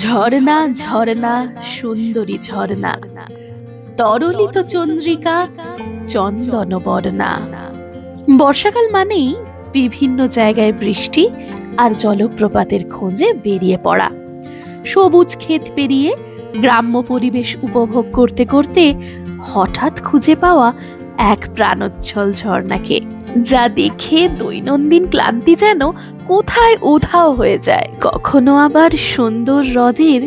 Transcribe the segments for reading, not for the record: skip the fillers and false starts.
ঝর্ণা ঝর্ণা সুন্দরী ঝর্ণা, তরলিত চন্দ্রিকা চন্দন বর্ণা। বর্ষাকাল মানেই বিভিন্ন জায়গায় বৃষ্টি আর জলপ্রপাতের খোঁজে বেরিয়ে পড়া। সবুজ ক্ষেত পেরিয়ে গ্রাম্য পরিবেশ উপভোগ করতে করতে হঠাৎ খুঁজে পাওয়া এক প্রাণোচ্ছল ঝর্ণাকে, যা দেখে দৈনন্দিন ক্লান্তি যেন কোথায় উধাও হয়ে যায়। কখনো আবার সুন্দর হ্রদের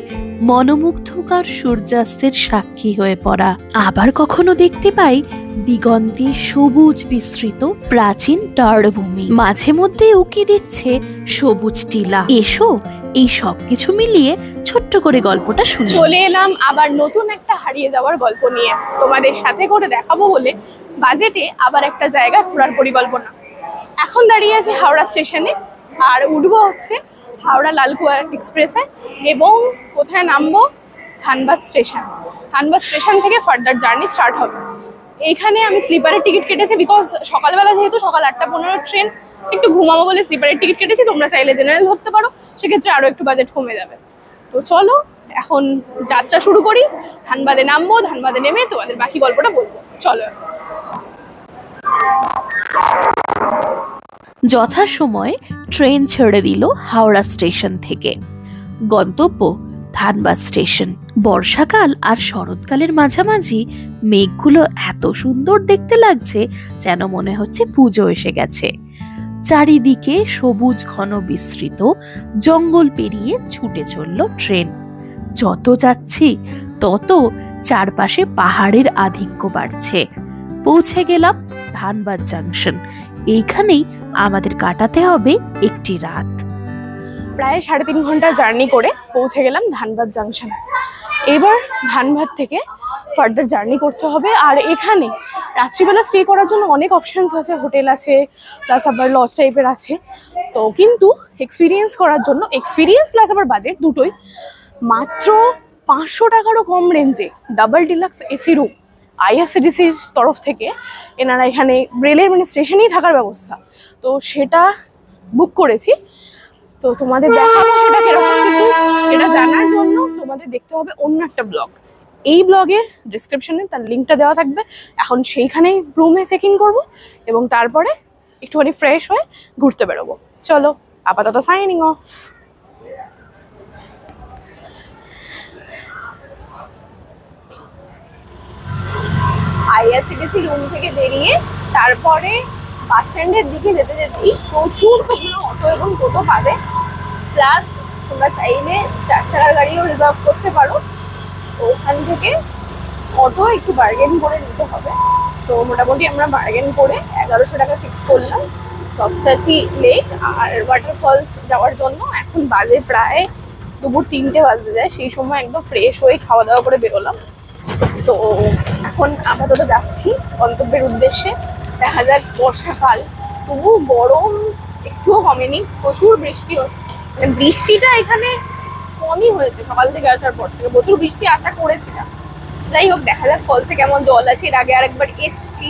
মনোমুগ্ধকর সূর্যাস্তের সাক্ষী হয়ে পড়া, আবার কখনো দেখতে পাই দিগন্তে সবুজ বিস্তৃত প্রাচীন টার্ডভূমি, মাঝে মধ্যে উকি দিচ্ছে সবুজ টিলা। এসো এই সবকিছু মিলিয়ে ছোট্ট করে গল্পটা শুনি। চলে এলাম আবার নতুন একটা হারিয়ে যাওয়ার গল্প নিয়ে, তোমাদের সাথে করে দেখাবো বলে বাজেটে আবার একটা জায়গা ঘোরার পরিকল্পনা। এখন দাঁড়িয়ে আছে হাওড়া স্টেশনে, আর উঠবো হচ্ছে হাওড়া লালকুয়া এক্সপ্রেসে, এবং কোথায় নামবো? ধানবাদ স্টেশন। ধানবাদ স্টেশন থেকে ফার্দার জার্নি স্টার্ট হবে। এইখানে আমি স্লিপারের টিকিট কেটেছি, বিকজ সকালবেলা যেহেতু সকাল 8:15 ট্রেন, একটু ঘুমাবো বলে স্লিপারের টিকিট কেটেছি। তোমরা চাইলে জেনারেল ধরতে পারো, সেক্ষেত্রে আরও একটু বাজেট কমে যাবে। তো চলো এখন যাত্রা শুরু করি। ধানবাদে নামবো, ধানবাদে নেমে তোমাদের বাকি গল্পটা বলবো। চলো। যথাসময়ে ট্রেন ছেড়ে দিল হাওড়া স্টেশন থেকে। গন্তব্য ধানবাদ স্টেশন। বর্ষাকাল আর শরৎকালের মাঝামাঝি মেঘগুলো এত সুন্দর দেখতে লাগছে যেন মনে হচ্ছে পুজো এসে গেছে। চারিদিকে সবুজ ঘন বিস্তৃত জঙ্গল পেরিয়ে ছুটে চলল ট্রেন। যত যাচ্ছি তত চারপাশে পাহাড়ের আধিক্য বাড়ছে। পৌঁছে গেলাম ধানবাদ জাংশন। এইখানেই আমাদের কাটাতে হবে একটি রাত। প্রায় 3.5 ঘন্টা জার্নি করে পৌঁছে গেলাম ধানবাদ জাংশন। এবার ধানবাদ থেকে ফার্দার জার্নি করতে হবে। আর এখানে রাত্রিবেলা স্টে করার জন্য অনেক অপশানস আছে, হোটেল আছে, প্লাস আবার লজ টাইপের আছে। তো কিন্তু এক্সপিরিয়েন্স করার জন্য, এক্সপিরিয়েন্স প্লাস আবার বাজেট দুটোই, মাত্র 500 টাকারও কম রেঞ্জে ডাবল ডিলাক্স এসি রুম আইআরসিটিসির তরফ থেকে এনারা এখানে রেলের স্টেশনেই থাকার ব্যবস্থা, তো সেটা বুক করেছি। তো তোমাদের দেখাবো সেটা কিরকম, কিন্তু সেটা জানার জন্য তোমাদের দেখতে হবে অন্য একটা ব্লগ। এই ব্লগের ডিসক্রিপশনে তার লিঙ্কটা দেওয়া থাকবে। এখন সেইখানেই রুমে চেক ইন করবো এবং তারপরে একটুখানি ফ্রেশ হয়ে ঘুরতে বেরোবো। চলো আপাতত সাইনিং অফ। আইআরসিটিসি রুম থেকে বেরিয়ে তারপরে বাস স্ট্যান্ডের দিকে যেতে যেতেই প্রচুর তোমরা অটো এবং টোটো পাবে, প্লাস তোমরা চাইলে 4 চাকার গাড়িও রিজার্ভ করতে পারো। তো ওখান থেকে অটো একটু বার্গেন করে নিতে হবে। তো মোটামুটি আমরা বার্গেন করে 1100 টাকা ফিক্স করলাম তপচাচি লেক আর ওয়াটারফলস যাওয়ার জন্য। এখন বাজে প্রায় দুপুর 3টে বাজে যায়। সেই সময় একদম ফ্রেশ হয়ে খাওয়া দাওয়া করে বেরোলাম। তো এখন আপাতত যাচ্ছি গন্তব্যের উদ্দেশ্যে। দেখা যাক, বর্ষাকাল তবু গরম একটুও কমেনি, প্রচুর বৃষ্টি হচ্ছে। বৃষ্টিটা এখানে কমই হয়েছে সকাল থেকে আসার পর থেকে, প্রচুর বৃষ্টি আশা করেছিলাম। যাই হোক, দেখা যাক ফলসে কেমন জল আছে। এর আগে আরেকবার এসছি,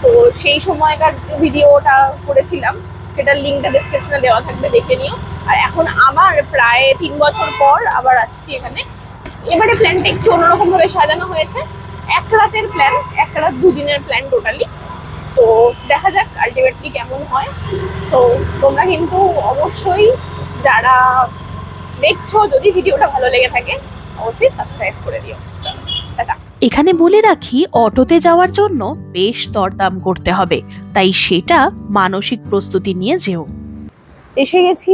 তো সেই সময়কার ভিডিওটা করেছিলাম, সেটার লিঙ্কটা ডেসক্রিপশনে দেওয়া থাকবে, দেখে নিও। আর এখন আবার প্রায় 3 বছর পর আবার আসছি এখানে। এবারে প্ল্যানটা একটু অন্যরকম ভাবে সাজানো হয়েছে। 1 রাতের প্ল্যান, 1 রাত 2 দিনের প্ল্যান টোটালি। তো দেখা যাক আলটিমেটলি কেমন হয়। তো তোমরা কিন্তু অবশ্যই যারা দেখছো, যদি ভিডিওটা ভালো লেগে থাকে অবশ্যই সাবস্ক্রাইব করে দিও। টাটা। এখানে বলে রাখি, অটোতে যাওয়ার জন্য বেশ দরদাম করতে হবে, তাই সেটা মানসিক প্রস্তুতি নিয়ে যেও। এসে গেছি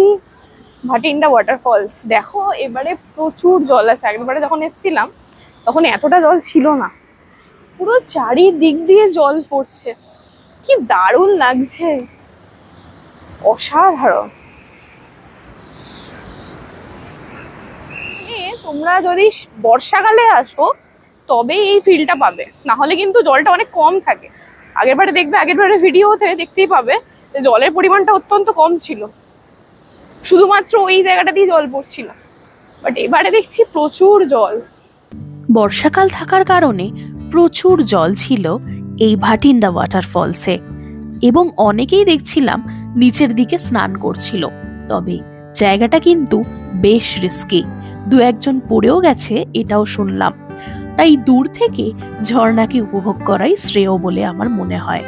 ভাটিন্ডা ওয়াটারফলস। দেখো এবারে প্রচুর জল আছে। আগেরবারে যখন এসেছিলাম তখন এতটা জল ছিল না, পুরো চারিদিক দিয়ে জল পড়ছে। কি দারুণ লাগছে, অসাধারণ। তোমরা যদি বর্ষাকালে আসো তবে এই ফিলটা পাবে, না হলে কিন্তু জলটা অনেক কম থাকে। আগেরবারে দেখবে, আগেরবারে ভিডিওতে দেখতেই পাবে যে জলের পরিমাণটা অত্যন্ত কম ছিল, শুধুমাত্র ওই জায়গাটা দিয়ে জল পড়ছিল। বাট এবারে দেখছি প্রচুর জল। বর্ষাকাল থাকার কারণে প্রচুর জল ছিল এই ভাটিন্ডা ওয়াটারফলসে, এবং অনেকেই দেখছিলাম নিচের দিকে স্নান করছিল। তবে জায়গাটা কিন্তু বেশ রিস্কি, দু একজন পড়েও গেছে এটাও শুনলাম। তাই দূর থেকে ঝর্ণাকে উপভোগ করাই শ্রেয় বলে আমার মনে হয়।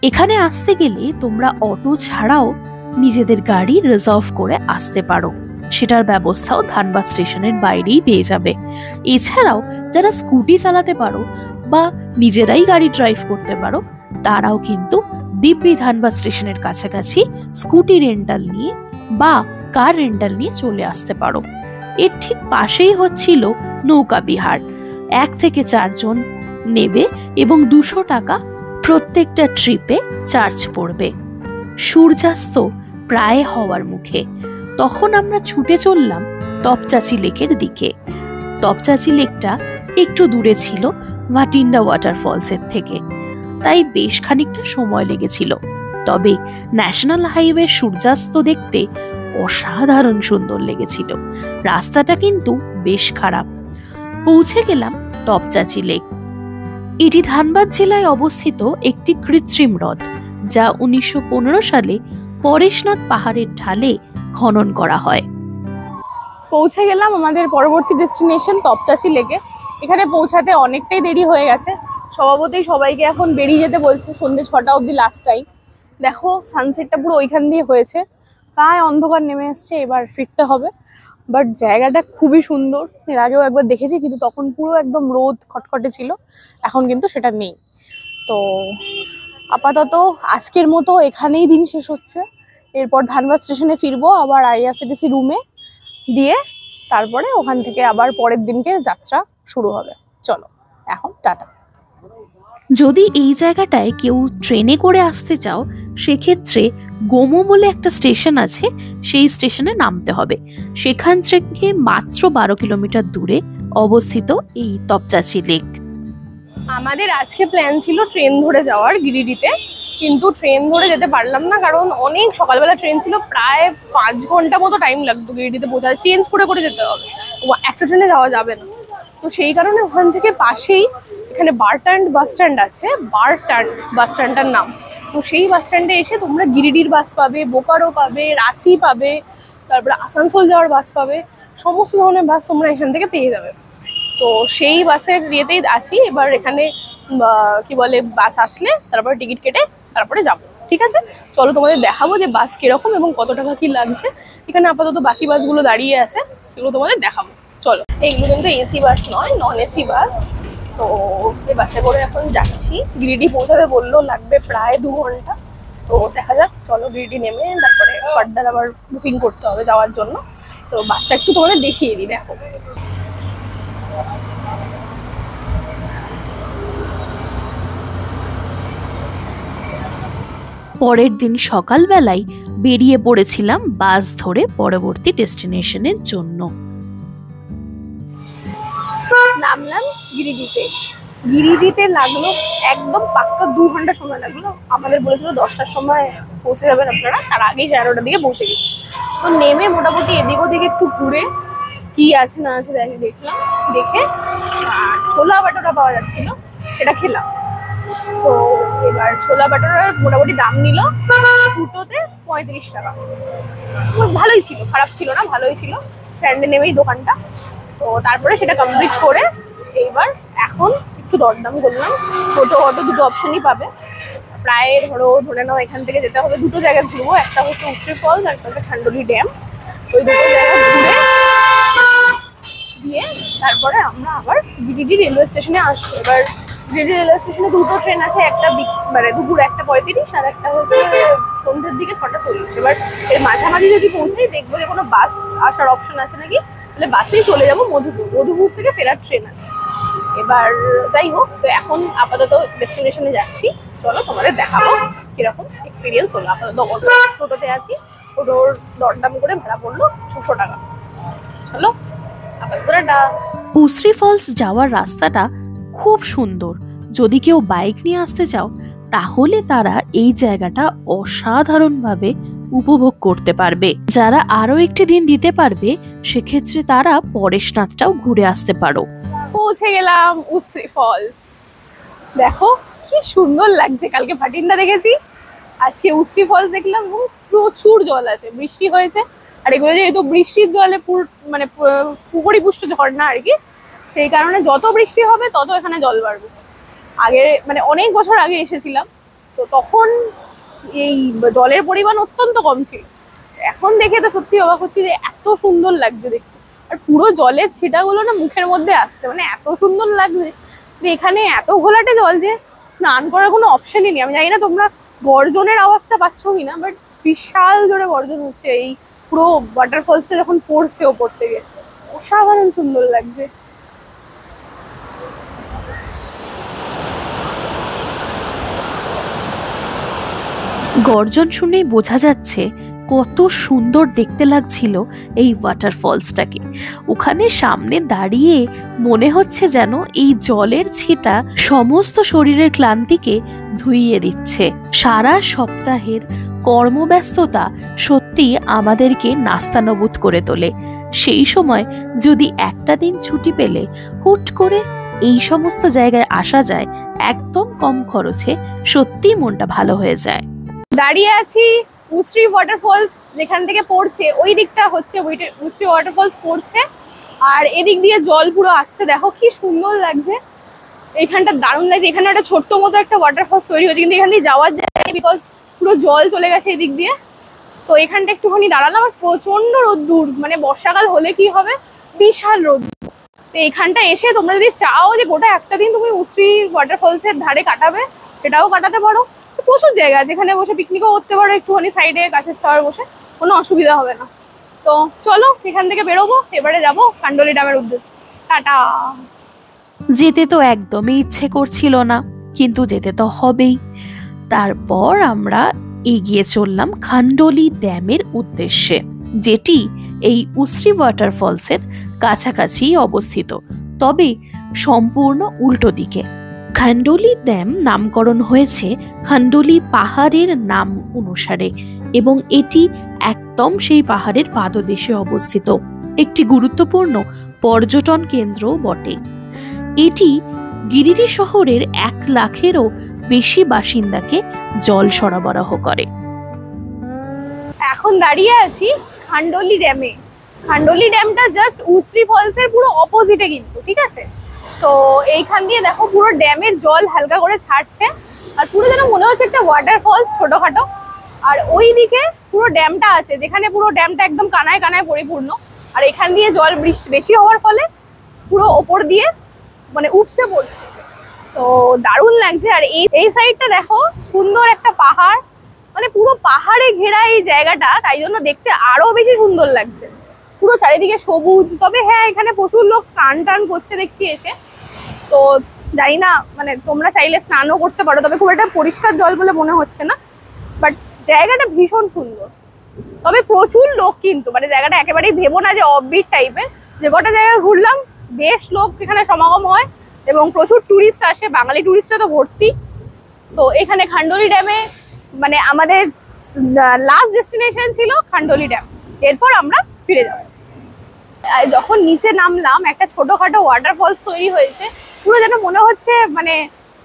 এখানে আসতে গেলে তোমরা অটো ছাড়াও নিজেদের গাড়ি রিজার্ভ করে আসতে পারো, সেটার ব্যবস্থাও ধানবাদ স্টেশনের বাইরেই পেয়ে যাবে। এছাড়াও যারা স্কুটি চালাতে পারো বা নিজেরাই গাড়ি ড্রাইভ করতে পারো, তারাও কিন্তু দিব্যি ধানবাদ স্টেশনের কাছাকাছি স্কুটি রেন্টাল নিয়ে বা কার রেন্টাল নিয়ে চলে আসতে পারো। এর ঠিক পাশেই হচ্ছিল নৌকা বিহার। 1 থেকে 4 জন নেবে এবং 200 টাকা প্রত্যেকটা ট্রিপে চার্জ পড়বে। সূর্যাস্ত প্রায় হওয়ার মুখে, তখন আমরা ছুটে চললাম তপচাচি লেকের দিকে। তপচাচি লেকটা একটু দূরে ছিল ভাটিন্ডা ওয়াটারফলসের থেকে, তাই বেশ খানিকটা সময় লেগেছিল। তবে ন্যাশনাল হাইওয়ে সূর্যাস্ত দেখতে অসাধারণ সুন্দর লেগেছিল। রাস্তাটা কিন্তু বেশ খারাপ। পৌঁছে গেলাম তপচাচি লেক। এটি ধানবাদ জেলায় অবস্থিত একটি কৃত্রিম হ্রদ, যা 1915 সালে পরেশনাথ পাহাড়ের ঢালে খনন করা হয়। পৌঁছে গেলাম আমাদের পরবর্তী ডেস্টিনেশন তপচাচি লেকে। এখানে পৌঁছাতে অনেকটাই দেরি হয়ে গেছে। স্বভাবতই সবাইকে এখন বেরিয়ে যেতে বলছে, সন্ধ্যে 6টা অবধি লাস্ট টাইম। দেখো সানসেটটা পুরো ওইখান দিয়ে হয়েছে, প্রায় অন্ধকার নেমে এসছে, এবার ফিরতে হবে। বাট জায়গাটা খুবই সুন্দর। এর আগেও একবার দেখেছি, কিন্তু তখন পুরো একদম রোদ খটখটে ছিল, এখন কিন্তু সেটা নেই। তো আপাতত আজকের মতো এখানেই দিন শেষ হচ্ছে। এরপর ধানবাদ স্টেশনে ফিরবো, আবার আইআরসিটিসি রুমে দিয়ে তারপরে ওখান থেকে আবার পরের দিনকে যাত্রা শুরু হবে। চলো এখন টাটা। যদি এই জায়গাটায় কেউ ট্রেনে করে আসতে চাও, সেক্ষেত্রে গোমো বলে একটা স্টেশন আছে, সেই স্টেশনে নামতে হবে। সেখান থেকে মাত্র 12 কিলোমিটার দূরে অবস্থিত এই তপচাচি লেক। আমাদের আজকে প্ল্যান ছিল ট্রেন ধরে যাওয়ার গিরিডিতে, কিন্তু ট্রেন ধরে যেতে পারলাম না, কারণ অনেক সকালবেলা ট্রেন ছিল, প্রায় 5 ঘন্টা মতো টাইম লাগতো গিরিডিতে পৌঁছাতে। চেঞ্জ করে করে যেতে হবে, একটা ট্রেনে যাওয়া যাবে না। তো সেই কারণে ওখান থেকে পাশেই এখানে বারটান্ড বাস স্ট্যান্ড আছে, বারটান্ড বাস স্ট্যান্ডটার নাম। তো সেই বাস স্ট্যান্ডে এসে তোমরা গিরিডির বাস পাবে, বোকারো পাবে, রাঁচি পাবে, তারপরে আসানসোল যাওয়ার বাস পাবে, সমস্ত ধরনের বাস তোমরা এখান থেকে পেয়ে যাবে। তো সেই বাসের ইয়েতেই আছি এবার। এখানে কি বলে, বাস আসলে তারপরে টিকিট কেটে তারপরে যাব। ঠিক আছে, চলো তোমাদের দেখাবো যে বাস কিরকম এবং কত টাকা কি লাগছে। এখানে আপাতত বাকি বাসগুলো দাঁড়িয়ে আছে, সেগুলো তোমাদের দেখাবো। চলো, এইগুলো কিন্তু এসি বাস নয়, নন এসি বাস। তো এই বাসে করে এখন যাচ্ছি। গিরিডি পৌঁছাতে বললো লাগবে প্রায় 2 ঘন্টা। তো দেখা যাক, চলো গিরিডি নেমে তারপরে ফার্দার আবার বুকিং করতে হবে যাওয়ার জন্য। তো বাসটা একটু তোমাদের দেখিয়ে দিই, দেখো। পরের দিন সকালবেলায় বেরিয়ে পড়েছিলাম বাস ধরে পরবর্তী ডেস্টিনেশনের জন্য। নামলাম গিরিডিতে। গিরিডিতে লাগলো একদম পাক্কা 2 ঘন্টা সময় লাগলো। আমাদের বলেছিল 10টার সময় পৌঁছে যাবেন আপনারা, তার আগেই 11টার দিকে পৌঁছে গেছি। তো নেমে মোটামুটি এদিক ওদিক একটু ঘুরে কি আছে না আছে দেখলাম, দেখে ছোলা বাটোরা পাওয়া যাচ্ছিল, সেটা খেলাম। তো এবার ছোলা বাটোরার মোটামুটি দাম নিল দুটোতে 35 টাকা। ভালোই ছিল, খারাপ ছিল না, ভালোই ছিল। স্ট্যান্ডে নেমেই দোকানটা। তো তারপরে সেটা কমপ্লিট করে এইবার এখন একটু দরদাম করলাম। টোটো অটো দুটো অপশনই পাবে। প্রায় ধরে নাও এখান থেকে যেতে হবে 2টো জায়গায় ঘুরবো, একটা হচ্ছে উসরি ফলস, একটা হচ্ছে খান্ডলি ড্যাম। ওই 2টো জায়গা ঘুরে দিয়ে তারপরে আমরা আবার গিরিডি রেলওয়ে স্টেশনে আসবো। এবার গিরিডি রেলওয়ে স্টেশনে 2টো ট্রেন আছে, একটা মানে দুপুর 1:35 আর একটা হচ্ছে সন্ধ্যের দিকে 6:40। এবার এর মাঝামাঝি যদি পৌঁছাই দেখবো যে কোনো বাস আসার অপশন আছে নাকি, তাহলে বাসেই চলে যাবো মধুপুর। মধুপুর থেকে ফেরার ট্রেন আছে। এবার যাই হোক, তো এখন আপাতত ডেস্টিনেশনে যাচ্ছি। চলো তোমাদের দেখাবো কিরকম এক্সপিরিয়েন্স হলো। আপাতত টোটোতে আছি, টোটোর দরদাম করে ভাড়া পড়লো 600 টাকা। চলো আপাতত টাটা। উসরি ফলস যাওয়ার রাস্তাটা খুব সুন্দর। যদি কেউ বাইক নিয়ে আসতে চাও, তাহলে তারা এই জায়গাটা অসাধারণভাবে উপভোগ করতে পারবে। যারা আরো একটি দিন দিতে পারবে, সেক্ষেত্রে তারা পরেশনাথটাও ঘুরে আসতে পারো। পৌঁছে গেলাম উসরি ফলস। দেখো কি সুন্দর লাগছে। কালকে ভাটিন্ডা দেখেছি, আজকে উসরি ফলস দেখলাম এবং প্রচুর জল আছে। বৃষ্টি হয়েছে, আর এগুলো যেহেতু বৃষ্টির জলে মানে পুকুরিপুষ্ট ঝর্ণা আর কি, সেই কারণে যত বৃষ্টি হবে তত এখানে জল বাড়বে। আগে মানে অনেক বছর আগে এসেছিলাম, তো তখন এই জলের পরিমাণ অত্যন্ত কম ছিল। এখন দেখে তো সত্যি অবাক হচ্ছি যে এত সুন্দর লাগছে দেখতে। আর পুরো জলের ছিটাগুলো না মুখের মধ্যে আসছে, মানে এত সুন্দর লাগছে যে এখানে এত ঘোলাটে জল যে স্নান করার কোনো অপশনই নেই। আমি জানি না তোমরা গর্জনের আওয়াজটা পাচ্ছ কিনা, বাট বিশাল জোরে গর্জন হচ্ছে এই পুরো ওয়াটারফলসে যখন পড়ছে ওপর থেকে। অসাধারণ সুন্দর লাগছে। গর্জন শুনেই বোঝা যাচ্ছে কত সুন্দর দেখতে লাগছিল এই ওয়াটারফলসটাকে। ওখানে সামনে দাঁড়িয়ে মনে হচ্ছে যেন এই জলের ছিটা সমস্ত শরীরের ক্লান্তিকে ধুইয়ে দিচ্ছে। সারা সপ্তাহের কর্মব্যস্ততা সত্যি আমাদেরকে নাস্তানাবুদ করে তোলে। সেই সময় যদি একটা দিন ছুটি পেলে হুট করে এই সমস্ত জায়গায় আসা যায় একদম কম খরচে, সত্যি মনটা ভালো হয়ে যায়। দাঁড়িয়ে আছি উশ্রী ওয়াটারফলস যেখান থেকে পড়ছে, ওই দিকটা হচ্ছে উশ্রী ওয়াটারফলস পড়ছে, আর এদিক দিয়ে জল পুরো আসছে। দেখো কি সুন্দর লাগছে, এইখানটা দারুণ লাগছে। এখানে একটা ছোট্ট মতো একটা ওয়াটারফলস তৈরি হয়েছে, কিন্তু এখান দিয়ে যাওয়ার যায় বিকজ পুরো জল চলে গেছে এদিক দিয়ে। তো এখানটা একটুখানি দাঁড়ালাম, আর প্রচন্ড রোদ্দুর, মানে বর্ষাকাল হলে কি হবে, বিশাল রোদ্দুর। তো এখানটা এসে তোমরা যদি চাও যে গোটা একটা দিন তুমি উশ্রী ওয়াটারফলসের ধারে কাটাবে, সেটাও কাটাতে পারো। প্রচুর জায়গা আছে, এখানে বসে পিকনিকও করতে পারো, একটুখানি সাইডে গাছের ছাওয়ার বসে, কোনো অসুবিধা হবে না। তো চলো এখান থেকে বেরোবো, এবারে যাবো কান্ডলি ড্যামের উদ্দেশ্যে। টাটা। যেতে তো একদমই ইচ্ছে করছিল না, কিন্তু যেতে তো হবেই। তারপর আমরা এগিয়ে চললাম খান্ডলি ড্যামের উদ্দেশ্যে, যেটি এই উশ্রী ওয়াটারফলসের কাছাকাছি অবস্থিত, তবে সম্পূর্ণ উল্টো দিকে। খান্ডলি ড্যাম নামকরণ হয়েছে খান্ডলি পাহাড়ের নাম অনুসারে, এবং এটি একদম সেই পাহাড়ের পাদদেশে অবস্থিত একটি গুরুত্বপূর্ণ পর্যটন কেন্দ্র বটে। এটি গিরিডি শহরের 1 লাখেরও বেশি বাসিন্দাকে জল সরবরাহ করে। এখন দাঁড়িয়ে আছি খান্ডলি ড্যামে। খান্ডলি ড্যামটা জাস্ট উশ্রী ফলসের পুরো অপোজিটে কিন্তু, ঠিক আছে? তো এইখান দিয়ে দেখো পুরো ড্যামের জল হালকা করে ছাড়ছে, আর পুরো যেন মনে হচ্ছে একটা ওয়াটারফলস ছোটখাটো। আর ওই দিকে পুরো ড্যামটা আছে, যেখানে পুরো ড্যামটা একদম কানায় কানায় পরিপূর্ণ। আর এখান দিয়ে জল বৃষ্টি বেশি হওয়ার ফলে পুরো ওপর দিয়ে মানে উপচে পড়ছে, তো দারুণ লাগছে। আর এই সাইডটা দেখো সুন্দর একটা পাহাড়, মানে পুরো পাহাড়ে ঘেরা এই জায়গাটা, তাই জন্য দেখতে আরো বেশি সুন্দর লাগছে। পুরো চারিদিকে সবুজ। তবে হ্যাঁ, এখানে প্রচুর লোক স্নান টান করছে দেখছি এসে। তো জানি না, মানে তোমরা চাইলে স্নানও করতে পারো, তবে খুব একটা পরিষ্কার জল বলে মনে হচ্ছে না। বাট জায়গাটা ভীষণ সুন্দর, তবে প্রচুর লোক কিন্তু, মানে জায়গাটা একেবারেই ভেবো না যে অফবিট টাইপের। যে কটা জায়গায় ঘুরলাম বেশ লোক এখানে সমাগম হয়, এবং প্রচুর টুরিস্ট আসে, বাঙালি টুরিস্টরা তো ভর্তি। তো এখানে খান্ডলি ড্যামে মানে আমাদের লাস্ট ডেস্টিনেশন ছিল খান্ডলি ড্যাম, এরপর আমরা ফিরে যাব। যখন নিচে নামলাম একটা ছোটখাটো ওয়াটারফলস তৈরি হয়েছে, পুরো যেন মনে হচ্ছে মানে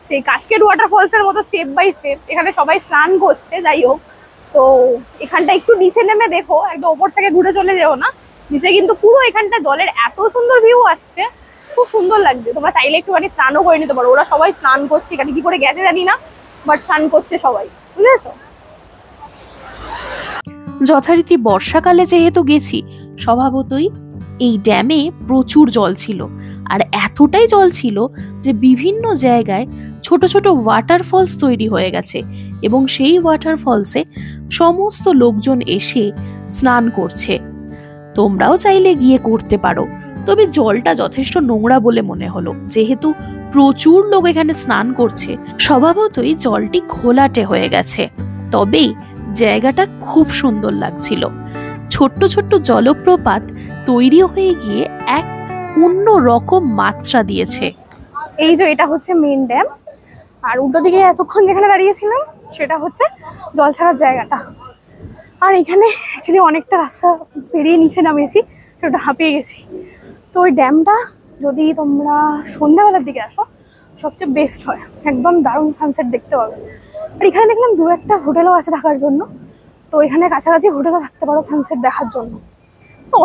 সেই কাস্কেড ওয়াটারফলসের মতো স্টেপ বাই স্টেপ। এখানে সবাই স্নান করছে, যাই হোক। তো এখানটা একটু নিচে নেমে দেখো, একদম ওপর থেকে ঘুরে চলে যেও না, নিচে কিন্তু পুরো এখানটা জলের এত সুন্দর ভিউ আসছে, খুব সুন্দর লাগছে। তোমরা চাইলে একটুখানি স্নানও করে নিতে পারো। ওরা সবাই স্নান করছে, এখানে কি করে গেছে জানি না, বাট স্নান করছে সবাই, বুঝেছো? যথারীতি বর্ষাকালে যেহেতু গেছি, স্বভাবতই এই ড্যামে প্রচুর জল ছিল। আর এতটাই জল ছিল যে বিভিন্ন জায়গায় ছোট ছোট ওয়াটারফলস তৈরি হয়ে গেছে, এবং সেই ওয়াটারফলসে সমস্ত লোকজন এসে স্নান করছে। তোমরাও চাইলে গিয়ে করতে পারো, তবে জলটা যথেষ্ট নোংরা বলে মনে হলো। যেহেতু প্রচুর লোক এখানে স্নান করছে, স্বভাবতই জলটি ঘোলাটে হয়ে গেছে। তবে জায়গাটা খুব সুন্দর লাগছিল। ছোট্ট ছোট্ট জলপ্রপাত তৈরি হয়ে গিয়ে এক অন্য রকম মাত্রা দিয়েছে। এই যে এটা হচ্ছে মেন ড্যাম, আর উল্টো দিকে এতক্ষণ যেখানে দাঁড়িয়েছিলাম সেটা হচ্ছে জল ছাড়ার জায়গাটা। আর এখানে অ্যাকচুয়ালি অনেকটা রাস্তা পেরিয়ে নিচে নামিয়েছি, সেটা হাঁপিয়ে গেছি। তো ওই ড্যামটা যদি তোমরা সন্ধ্যাবেলার দিকে আসো সবচেয়ে বেস্ট হয়, একদম দারুণ সানসেট দেখতে পাবে। আর এখানে দেখলাম 2-1টা হোটেলও আছে থাকার জন্য, তো এখানে কাছাকাছি হোটেলে থাকতে পারো সানসেট দেখার জন্য।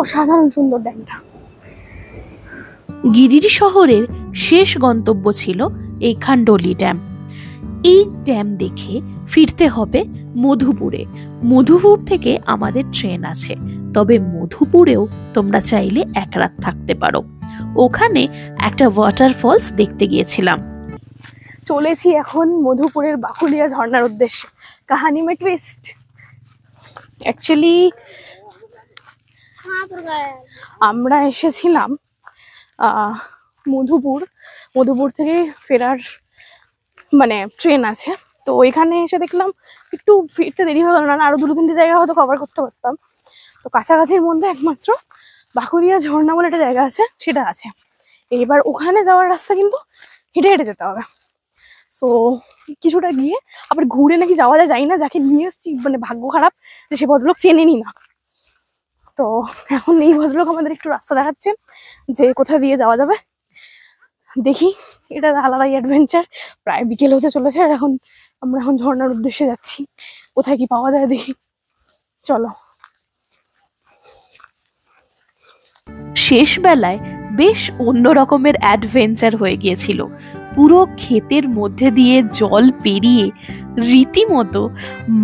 অসাধারণ সুন্দর ড্যামটা। গিরিডি শহরের শেষ গন্তব্য ছিল এই খান্ডোলি ড্যাম। এই ড্যাম দেখে ফিরতে হবে মধুপুরে। মধুপুর থেকে আমাদের ট্রেন আছে, তবে মধুপুরেও তোমরা চাইলে এক রাত থাকতে পারো। ওখানে একটা ওয়াটারফলস দেখতে গিয়েছিলাম। চলেছি এখন মধুপুরের বাকুলিয়া ঝর্ণার উদ্দেশ্যে। কাহানি মে টুইস্ট। অ্যাকচুয়ালি আমরা এসেছিলাম মধুপুর থেকে ফেরার মানে ট্রেন আছে। তো এখানে এসে দেখলাম একটু ফিরতে দেরি হয়ে গেল, না আরো 2-3টে জায়গা হয়তো কভার করতে পারতাম। তো কাছাকাছির মধ্যে একমাত্র বাকুলিয়া ঝর্ণা বলে একটা জায়গা আছে, সেটা আছে। এবার ওখানে যাওয়ার রাস্তা কিন্তু হেঁটে হেঁটে যেতে হবে। সো কিছুটা গিয়ে আবার ঘুরে নাকি যাওয়া যায় না, যাকে নিয়ে এসেছি মানে ভাগ্য খারাপ যে সে ভদ্রলোক চেনেনি না। তো এখন এই ভদ্রলোক আমাদের একটু রাস্তা দেখাচ্ছেন যে কোথা দিয়ে যাওয়া যাবে। দেখি, এটা আলাদাই অ্যাডভেঞ্চার। প্রায় বিকেল হতে চলেছে আর আমরা এখন ঝর্ণার উদ্দেশ্যে যাচ্ছি। কোথায় কি পাওয়া যায় দেখি, চলো। শেষ বেলায় বেশ অন্য রকমের অ্যাডভেঞ্চার হয়ে গিয়েছিল। পুরো ক্ষেতের মধ্যে দিয়ে জল পেরিয়ে রীতিমতো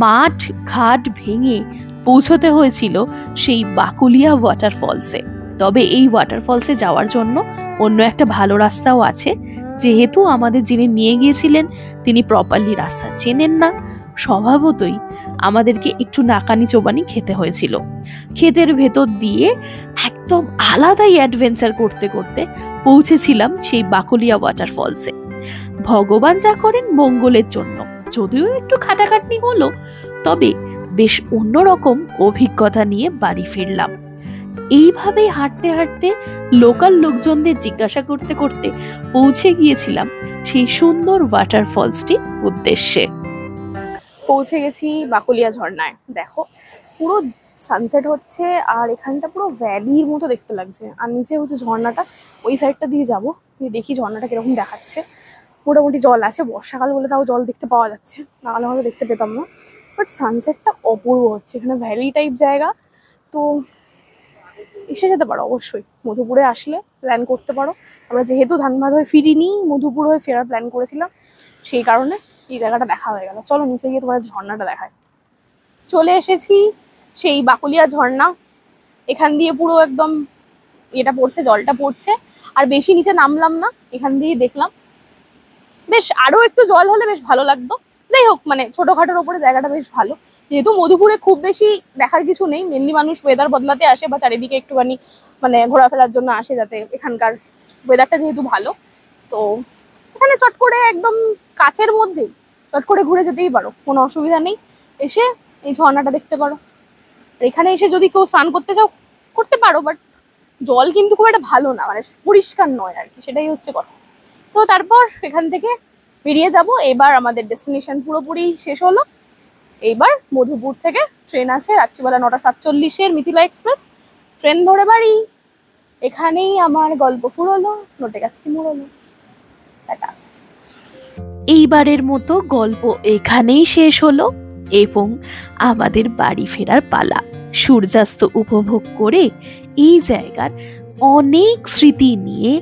মাঠ ঘাট ভেঙে পৌঁছতে হয়েছিল সেই বাকুলিয়া ওয়াটারফলসে। তবে এই ওয়াটারফলসে যাওয়ার জন্য অন্য একটা ভালো রাস্তাও আছে। যেহেতু আমাদের যিনি নিয়ে গিয়েছিলেন তিনি প্রপারলি রাস্তা চেনেন না, স্বভাবতই আমাদেরকে একটু নাকানি চোবানি খেতে হয়েছিল। ক্ষেতের ভেতর দিয়ে একদম আলাদাই অ্যাডভেঞ্চার করতে করতে পৌঁছেছিলাম সেই বাকুলিয়া ওয়াটারফলসে। ভগবান যা করেন মঙ্গলের জন্য, যদিও একটু খাটাখাটনি হলো, তবে বেশ অন্যরকম অভিজ্ঞতা নিয়ে বাড়ি ফিরলাম। এইভাবেই হাঁটতে হাঁটতে লোকাল লোকজনদের জিজ্ঞাসা করতে করতে পৌঁছে গিয়েছিলাম সেই সুন্দর ওয়াটারফলসটির উদ্দেশ্যে। পৌঁছে গেছি বাকুলিয়া ঝর্ণায়। দেখো পুরো সানসেট হচ্ছে আর এখানটা পুরো ভ্যালির মতো দেখতে লাগছে। আর নিচে হচ্ছে ঝর্ণাটা, ওই সাইডটা দিয়ে যাবো, দেখি ঝর্ণাটা কিরকম দেখাচ্ছে। মোটামুটি জল আছে, বর্ষাকাল বলে তাও জল দেখতে পাওয়া যাচ্ছে, নাহলে হয়তো দেখতে পেতাম না। বাট সানসেটটা অপূর্ব হচ্ছে। এখানে ভ্যালি টাইপ জায়গা, তো এসে যেতে পারো অবশ্যই। মধুপুরে আসলে প্ল্যান করতে পারো। আমরা যেহেতু ধানবাদ হয়ে ফিরিনি, মধুপুর হয়ে ফেরার প্ল্যান করেছিলাম, সেই কারণে এই জায়গাটা দেখা হয়ে গেল। চলো নিচে গিয়ে তোমাদের ঝর্ণাটা দেখায়। চলে এসেছি সেই বাকুলিয়া ঝর্ণা। এখান দিয়ে পুরো একদম এটা পড়ছে, জলটা পড়ছে। আর বেশি নিচে নামলাম না, এখান দিয়ে দেখলাম। বেশ আরো একটু জল হলে বেশ ভালো লাগতো। যাই হোক, মানে ছোটখাটোর ওপরে জায়গাটা বেশ ভালো। যেহেতু মধুপুরে খুব বেশি দেখার কিছু নেই, মেনলি মানুষ ওয়েদার বদলাতে আসে বা চারিদিকে একটুখানি মানে ঘোরাফেরার জন্য আসে, যাতে এখানকার ওয়েদারটা যেহেতু ভালো। তো এখানে চট করে একদম কাছের মধ্যেই চট করে ঘুরে যেতেই পারো, কোনো অসুবিধা নেই। এসে এই ঝর্ণাটা দেখতে পারো। আর এখানে এসে যদি কেউ স্নান করতে চাও করতে পারো, বাট জল কিন্তু খুব একটা ভালো না, মানে পরিষ্কার নয় আর কি, সেটাই হচ্ছে কথা। তো তারপর এখান থেকে বেরিয়ে যাব। এবার আমাদের ডেস্টিনেশন পুরোপুরি শেষ হলো। এইবার মধুপুর থেকে ট্রেন আছে রাত্রিবেলা 9:47-এর মিথিলা এক্সপ্রেস। ট্রেন ধরে বাড়ি। এখানেই আমার গল্প ফুরোলো, নোটে গাছটি মুড়োলো। টাটা। এইবারের মতো গল্প এখানেই শেষ হলো এবং আমাদের বাড়ি ফেরার পালা। সূর্যাস্ত উপভোগ করে এই জায়গার অনেক স্মৃতি নিয়ে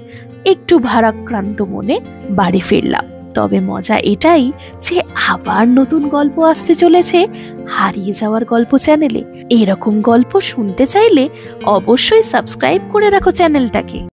একটু ভারাক্রান্ত মনে বাড়ি ফিরলাম। তবে মজা এটাই যে আবার নতুন গল্প আসতে চলেছে হারিয়ে যাওয়ার গল্প চ্যানেলে। এরকম গল্প শুনতে চাইলে অবশ্যই সাবস্ক্রাইব করে রাখো চ্যানেলটাকে।